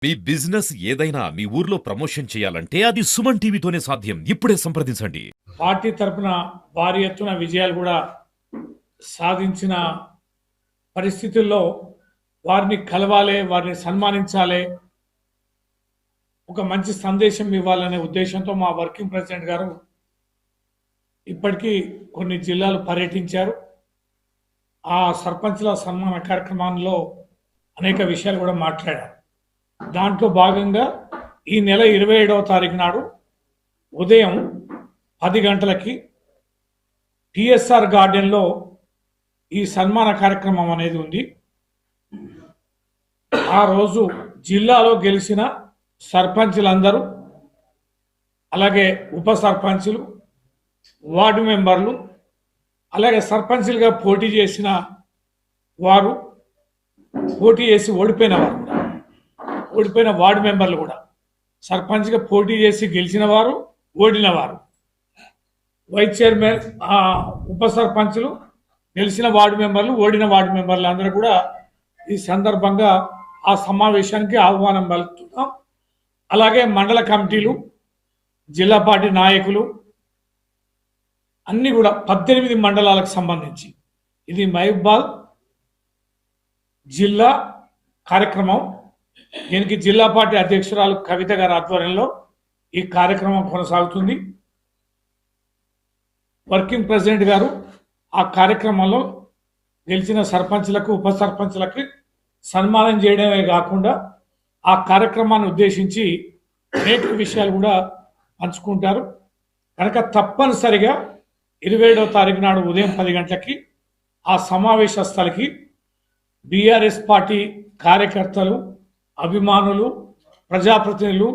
మీ business ఏదైనా మీ ఊర్లో promotion చేయాలంటే అది సుమన్ టీవీతోనే సాధ్యం. ఇప్పుడే సంప్రదించండి. పార్టీ తరపున భారీ ఎత్తున విజయాలు కూడా సాధించిన పరిస్థితుల్లో వారిని కలవాలి, వారిని సన్మానించాలి, ఒక మంచి సందేశం ఇవ్వాలనే ఉద్దేశంతో మా వర్కింగ్ ప్రెసిడెంట్ గారు ఇప్పటికీ కొన్ని జిల్లాలు పర్యటించారు. ఆ సర్పంచ్ల సన్మాన కార్యక్రమంలో అనేక విషయాలు కూడా మాట్లాడారు. దాంట్లో భాగంగా ఈ నెల 27వ తారీఖు నాడు ఉదయం 10 గంటలకి టిఎస్ఆర్ గార్డెన్లో ఈ సన్మాన కార్యక్రమం అనేది ఉంది. ఆ రోజు జిల్లాలో గెలిచిన సర్పంచులందరూ, అలాగే ఉప సర్పంచులు, వార్డు మెంబర్లు, అలాగే సర్పంచులుగా పోటీ చేసిన వారు, పోటీ చేసి ఓడిపోయిన వారు కూడా, ఓడిపోయిన వార్డు మెంబర్లు కూడా, సర్పంచ్గా పోటీ చేసి గెలిచిన వారు, ఓడిన వారు, వైస్ చైర్మన్, ఉప సర్పంచులు, గెలిచిన వార్డు మెంబర్లు, ఓడిన వార్డు మెంబర్లు అందరూ కూడా ఈ సందర్భంగా ఆ సమావేశానికి ఆహ్వానం పలుకుతున్నాం. అలాగే మండల కమిటీలు, జిల్లా పార్టీ నాయకులు అన్ని కూడా 18 మండలాలకు సంబంధించి ఇది మహబూబాద్ జిల్లా కార్యక్రమం. దీనికి జిల్లా పార్టీ అధ్యక్షురాలు కవిత గారి ఆధ్వర్యంలో ఈ కార్యక్రమం కొనసాగుతుంది. వర్కింగ్ ప్రెసిడెంట్ గారు ఆ కార్యక్రమంలో గెలిచిన సర్పంచ్లకు, ఉప సర్పంచ్లకు సన్మానం చేయడమే కాకుండా ఆ కార్యక్రమాన్ని ఉద్దేశించి అనేక విషయాలు కూడా పంచుకుంటారు. కనుక తప్పనిసరిగా 27వ తారీఖు నాడు ఉదయం 10 గంటలకి ఆ సమావేశ స్థలికి బీఆర్ఎస్ పార్టీ కార్యకర్తలు, అభిమానులు, ప్రజాప్రతినిధులు,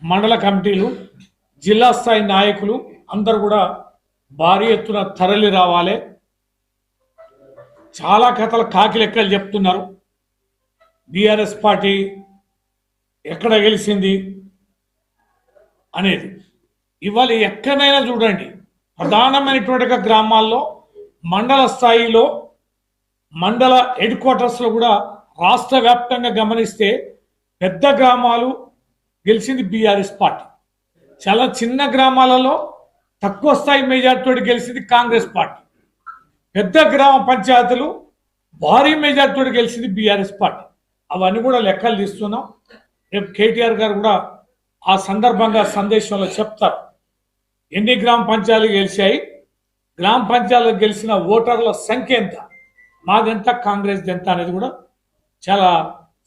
మండల కమిటీలు, జిల్లా స్థాయి నాయకులు అందరూ కూడా భారీ ఎత్తున తరలి రావాలి. చాలా కథలు కాకి లెక్కలు చెప్తున్నారు. బీఆర్ఎస్ పార్టీ ఎక్కడ గెలిచింది అనేది ఇవాళ ఎక్కడైనా చూడండి, ప్రధానమైనటువంటి గ్రామాల్లో, మండల స్థాయిలో, మండల హెడ్ క్వార్టర్స్లో కూడా రాష్ట్ర వ్యాప్తంగా గమనిస్తే పెద్ద గ్రామాలు గెలిచింది బీఆర్ఎస్ పార్టీ. చాలా చిన్న గ్రామాలలో తక్కువ స్థాయి మెజార్టీతో గెలిచింది కాంగ్రెస్ పార్టీ. పెద్ద గ్రామ పంచాయతీలు భారీ మెజార్టీతో గెలిచింది బీఆర్ఎస్ పార్టీ. అవన్నీ కూడా లెక్కలు తీస్తున్నాం. రేపు కేటీఆర్ గారు కూడా ఆ సందర్భంగా సందేశంలో చెప్తారు ఎన్ని గ్రామ పంచాయతీలు గెలిచాయి, గ్రామ పంచాయతీలు గెలిచిన ఓటర్ల సంఖ్య ఎంత, మాదెంత, కాంగ్రెస్ ఎంత అనేది కూడా చాలా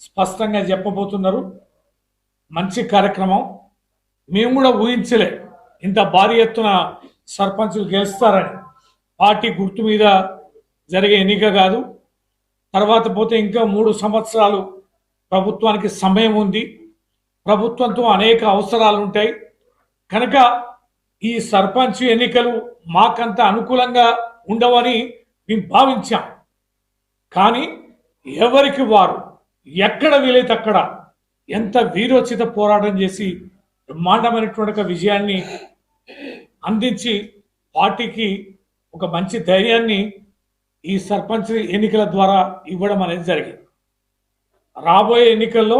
స్పష్టంగా చెప్పబోతున్నారు. మంచి కార్యక్రమం. మేము కూడా ఊహించలే ఇంత భారీ ఎత్తున సర్పంచులు గెలుస్తారని. పార్టీ గుర్తు మీద జరిగే ఎన్నిక కాదు. తర్వాత పోతే ఇంకా 3 సంవత్సరాలు ప్రభుత్వానికి సమయం ఉంది. ప్రభుత్వంతో అనేక అవసరాలు ఉంటాయి. కనుక ఈ సర్పంచ్ ఎన్నికలు మాకంత అనుకూలంగా ఉండవని మేము భావించాం. కానీ ఎవరికి వారు ఎక్కడ వీలైతే అక్కడ ఎంత వీరోచిత పోరాటం చేసి బ్రహ్మాండమైనటువంటి విజయాన్ని అందించి పార్టీకి ఒక మంచి ధైర్యాన్ని ఈ సర్పంచ్ ఎన్నికల ద్వారా ఇవ్వడం అనేది జరిగింది. రాబోయే ఎన్నికల్లో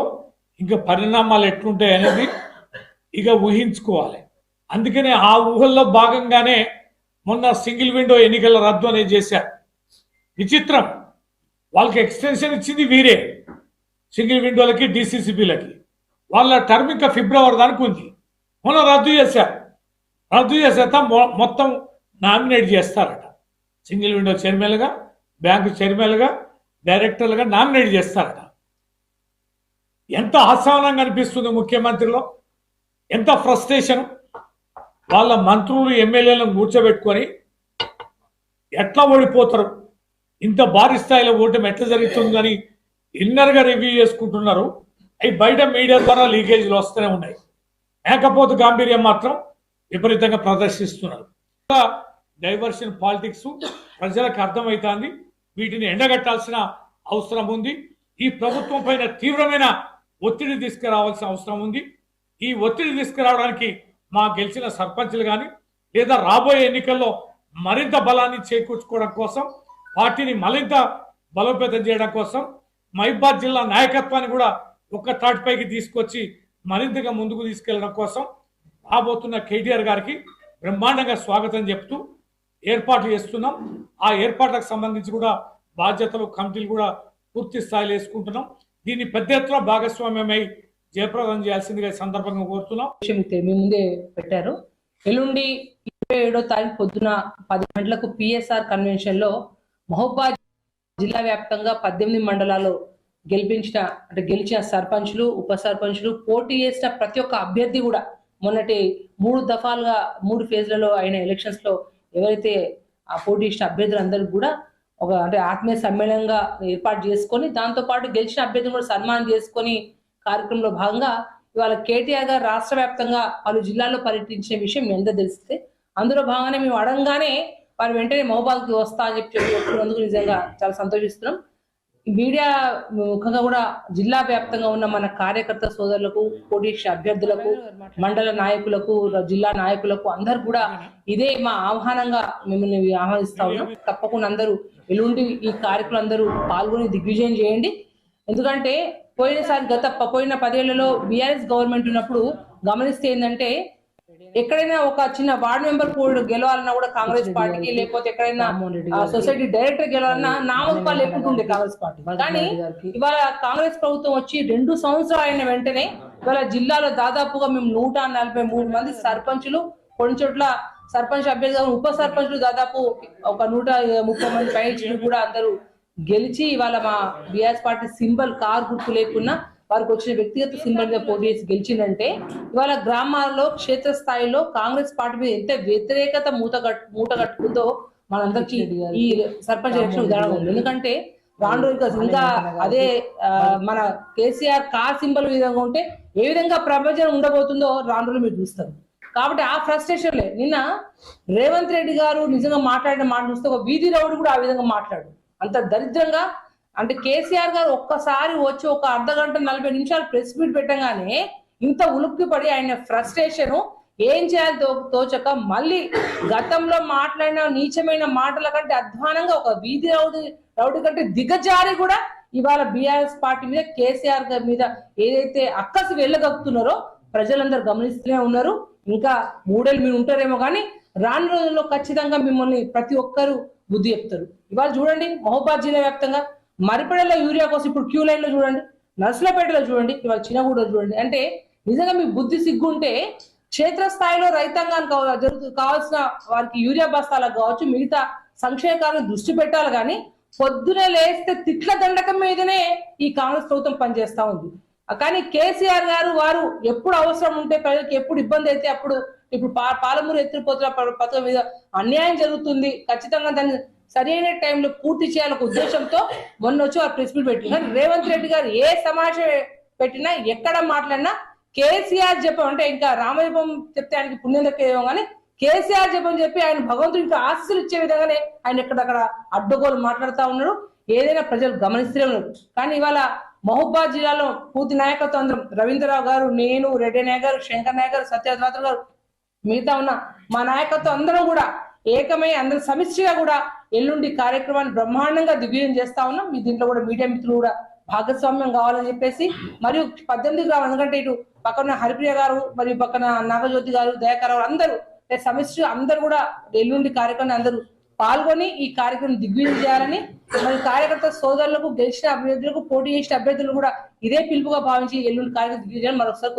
ఇంకా పరిణామాలు ఎట్లుంటాయి అనేది ఇక ఊహించుకోవాలి. అందుకనే ఆ ఊహల్లో భాగంగానే మొన్న సింగిల్ విండో ఎన్నికల రద్దు అనేది చేశారు. విచిత్రం, వాళ్ళకి ఎక్స్టెన్షన్ ఇచ్చింది వీరే, సింగిల్ విండోలకి, డిసిసిబిలకి. వాళ్ళ టర్మ్ ఇంకా ఫిబ్రవరి దానికి ఉంది. మొన్న రద్దు చేశారు. రద్దు చేసేత మొత్తం నామినేట్ చేస్తారట. సింగిల్ విండో చైర్మన్గా, బ్యాంకు చైర్మన్గా, డైరెక్టర్లుగా నామినేట్ చేస్తారట. ఎంత అసహనంగా అనిపిస్తుంది ముఖ్యమంత్రిలో, ఎంత ఫ్రస్ట్రేషన్. వాళ్ళ మంత్రులు, ఎమ్మెల్యేలను కూర్చోబెట్టుకొని ఎట్లా ఓడిపోతారు, ఇంత భారీ స్థాయిలో ఓటమి ఎట్లా జరుగుతుందని ఇన్నర్గా రివ్యూ చేసుకుంటున్నారు. అవి బయట మీడియా ద్వారా లీకేజీలు వస్తూనే ఉన్నాయి. మేకపోతు గాంభీర్యం మాత్రం విపరీతంగా ప్రదర్శిస్తున్నారు. డైవర్షన్ పాలిటిక్స్ ప్రజలకు అర్థమవుతుంది. వీటిని ఎండగట్టాల్సిన అవసరం ఉంది. ఈ ప్రభుత్వం పైన తీవ్రమైన ఒత్తిడి తీసుకురావాల్సిన అవసరం ఉంది. ఈ ఒత్తిడి తీసుకురావడానికి మా గెలిచిన సర్పంచ్లు కానీ, లేదా రాబోయే ఎన్నికల్లో మరింత బలాన్ని చేకూర్చుకోవడం కోసం, పార్టీని మరింత బలోపేతం చేయడం కోసం మహబూబాద్ జిల్లా నాయకత్వాన్ని కూడా ఒక తాటిపైకి తీసుకొచ్చి మరింతగా ముందుకు తీసుకెళ్లడం కోసం రాబోతున్న కేటీఆర్ గారికి బ్రహ్మాండంగా స్వాగతం చెప్తూ ఏర్పాట్లు చేస్తున్నాం. ఆ ఏర్పాట్లకు సంబంధించి కూడా బాధ్యతలు కమిటీలు కూడా పూర్తి స్థాయిలో వేసుకుంటున్నాం. దీన్ని పెద్ద ఎత్తున భాగస్వామ్యమై జయప్రదం చేయాల్సిందిగా ఈ సందర్భంగా కోరుతున్నాం. మీ ముందే పెట్టారు. ఎల్లుండి 27వ తారీఖు పొద్దున 10 గంటలకు పిఎస్ఆర్ కన్వెన్షన్ లో మహబూబాద్ జిల్లా వ్యాప్తంగా 18 మండలాల్లో గెలిచిన సర్పంచ్లు, ఉప సర్పంచ్లు, పోటీ చేసిన ప్రతి ఒక్క అభ్యర్థి కూడా మొన్నటి 3 దఫాలుగా 3 ఫేజ్లలో అయిన ఎలక్షన్స్ లో ఎవరైతే ఆ పోటీ చేసిన అభ్యర్థులందరూ కూడా ఆత్మీయ సమ్మేళనంగా ఏర్పాటు చేసుకొని దాంతో పాటు గెలిచిన అభ్యర్థిని కూడా సన్మానం చేసుకొని కార్యక్రమంలో భాగంగా ఇవాళ కేటీఆర్ గారు రాష్ట్ర వ్యాప్తంగా పలు జిల్లాల్లో పర్యటించిన విషయం మీ అందరూ తెలిస్తే, అందులో భాగంగానే మేము అడగగానే వారు వెంటనే మహబూబాద్కి వస్తా అని చెప్తున్నందుకు నిజంగా చాలా సంతోషిస్తున్నాం. మీడియా ముఖంగా కూడా జిల్లా వ్యాప్తంగా ఉన్న మన కార్యకర్త సోదరులకు, పోటీ అభ్యర్థులకు, మండల నాయకులకు, జిల్లా నాయకులకు అందరు కూడా ఇదే మా ఆహ్వానంగా మిమ్మల్ని ఆహ్వానిస్తా ఉన్నాం. తప్పకుండా అందరూ ఎల్లుండి ఈ కార్యక్రమం అందరూ పాల్గొని దిగ్విజయం చేయండి. ఎందుకంటే పోయిన 10 ఏళ్లలో బీఆర్ఎస్ గవర్నమెంట్ ఉన్నప్పుడు గమనిస్తే ఏంటంటే ఎక్కడైనా ఒక చిన్న వార్డు మెంబర్ కూడా గెలవాలన్నా కూడా కాంగ్రెస్ పార్టీకి, లేకపోతే ఎక్కడైనా సొసైటీ డైరెక్టర్ గెలవాలన్నా నామరూపాలు లేకుంటుండే కాంగ్రెస్ పార్టీ. కానీ ఇవాళ కాంగ్రెస్ ప్రభుత్వం వచ్చి 2 సంవత్సరాలు అయిన వెంటనే ఇవాళ జిల్లాలో దాదాపుగా మేము 143 మంది సర్పంచులు, కొన్ని చోట్ల సర్పంచ్ అభ్యర్థులు, ఉప సర్పంచులు దాదాపు ఒక 130 మంది పైన కూడా అందరూ గెలిచి ఇవాళ మా బీఆర్ఎస్ పార్టీ సింబల్ కార్ గుర్తు లేకున్నా వారికి వచ్చిన వ్యక్తిగత సింబల్ మీద పోటీ చేసి గెలిచిందంటే ఇవాళ గ్రామాల్లో క్షేత్రస్థాయిలో కాంగ్రెస్ పార్టీ మీద ఎంత వ్యతిరేకత మూట కట్టుకుందో మనందరికీ ఈ సర్పంచ్ ఎలక్షన్ ఉదాహరణ ఉంది. ఎందుకంటే రాను ఇంకా అదే మన కేసీఆర్ కార్ సింబల్ విధంగా ఉంటే ఏ విధంగా ప్రపంచం ఉండబోతుందో రాను రోజులు మీరు చూస్తారు. కాబట్టి ఆ ఫ్రస్ట్రేషన్లే నిన్న రేవంత్ రెడ్డి గారు నిజంగా మాట్లాడిన మాట చూస్తే ఒక వీధి రౌడీ కూడా ఆ విధంగా మాట్లాడు. అంత దరిద్రంగా అంటే కేసీఆర్ గారు ఒక్కసారి వచ్చి ఒక అర్ధగంట 40 నిమిషాలు ప్రెస్ మీట్ పెట్టగానే ఇంత ఉలుక్కి పడి ఆయన ఫ్రస్ట్రేషన్ ఏం చేయాలి తోచక మళ్ళీ గతంలో మాట్లాడిన నీచమైన మాటల కంటే అధ్వానంగా ఒక వీధి రౌడీ కంటే దిగజారి కూడా ఇవాళ బీఆర్ఎస్ పార్టీ మీద, కేసీఆర్ గారి మీద ఏదైతే అక్కసి వెళ్ళగక్కుతున్నారో ప్రజలందరూ గమనిస్తూనే ఉన్నారు. ఇంకా 3 ఏళ్ళు మీరు ఉంటారేమో కానీ రాను రోజుల్లో ఖచ్చితంగా మిమ్మల్ని ప్రతి ఒక్కరు బుద్ధి చెప్తారు. ఇవాళ చూడండి మహబూబాద్ జిల్లా వ్యాప్తంగా మరిపడలో యూరియా కోసం ఇప్పుడు క్యూ లైన్ లో చూడండి, నర్సులపేటలో చూడండి, ఇవాళ చిన్నగూడలో చూడండి. అంటే నిజంగా మీకు బుద్ధి సిగ్గుంటే క్షేత్రస్థాయిలో రైతాంగానికి కావాల్సిన వారికి యూరియా బస్తాలకు కావచ్చు, మిగతా సంక్షేమాలను దృష్టి పెట్టాలి. కానీ పొద్దునే లేస్తే తిట్ల దండకం మీదనే ఈ కాంగ్రెస్ ప్రభుత్వం పనిచేస్తా ఉంది. కానీ కేసీఆర్ గారు వారు ఎప్పుడు అవసరం ఉంటే ప్రజలకు ఎప్పుడు ఇబ్బంది అయితే అప్పుడు ఇప్పుడు పాలమూరు ఎత్తిపోతున్న పథకం మీద అన్యాయం జరుగుతుంది, ఖచ్చితంగా దాన్ని సరైన టైంలో పూర్తి చేయాలనే ఉద్దేశంతో మొన్న వచ్చి వారు ప్రెస్ మీట్ పెట్టిన రేవంత్ రెడ్డి గారు ఏ సమావేశం పెట్టినా ఎక్కడ మాట్లాడినా కేసీఆర్ జపం అంటే ఇంకా రామజపం చెప్తే ఆయనకి పుణ్యం దక్కేమో కానీ కేసీఆర్ జపం చెప్పి ఆయన భగవంతుడు ఇంకా ఆశీస్సులు ఇచ్చే విధంగానే ఆయన ఎక్కడక్కడ అడ్డగోలు మాట్లాడుతూ ఉన్నాడు. ఏదైనా ప్రజలు గమనిస్తూనే ఉన్నారు. కానీ ఇవాళ మహబూబాద్ జిల్లాలో పూర్తి నాయకత్వం అందరం రవీంద్రరావు గారు, నేను, రెడ్డి నాయక్ గారు, శంకర్ నాయక్ గారు, సత్యనాథ్ గారు, మిగతా ఉన్న మా నాయకత్వం అందరం కూడా ఏకమై అందరూ సమిష్టిగా కూడా ఎల్లుండి కార్యక్రమాన్ని బ్రహ్మాండంగా దిగ్విజయం చేస్తా ఉన్నాం. మీ దీంట్లో కూడా మీడియా మిత్రులు కూడా భాగస్వామ్యం కావాలని చెప్పేసి మరియు 18 గ్రామం, ఎందుకంటే ఇటు పక్కన హరిప్రియ గారు మరియు పక్కన నాగజ్యోతి గారు, దయాకర్ గారు అందరూ సమిష్టిగా అందరూ కూడా ఎల్లుండి కార్యక్రమాన్ని అందరూ పాల్గొని ఈ కార్యక్రమం దిగ్విజయం చేయాలని మరి కార్యకర్త సోదరులకు, గెలిచిన అభ్యర్థులకు, పోటీ చేసిన అభ్యర్థులు కూడా ఇదే పిలుపుగా భావించి ఎల్లుండి కార్యక్రమం దిగ్విజయం మరొకసారి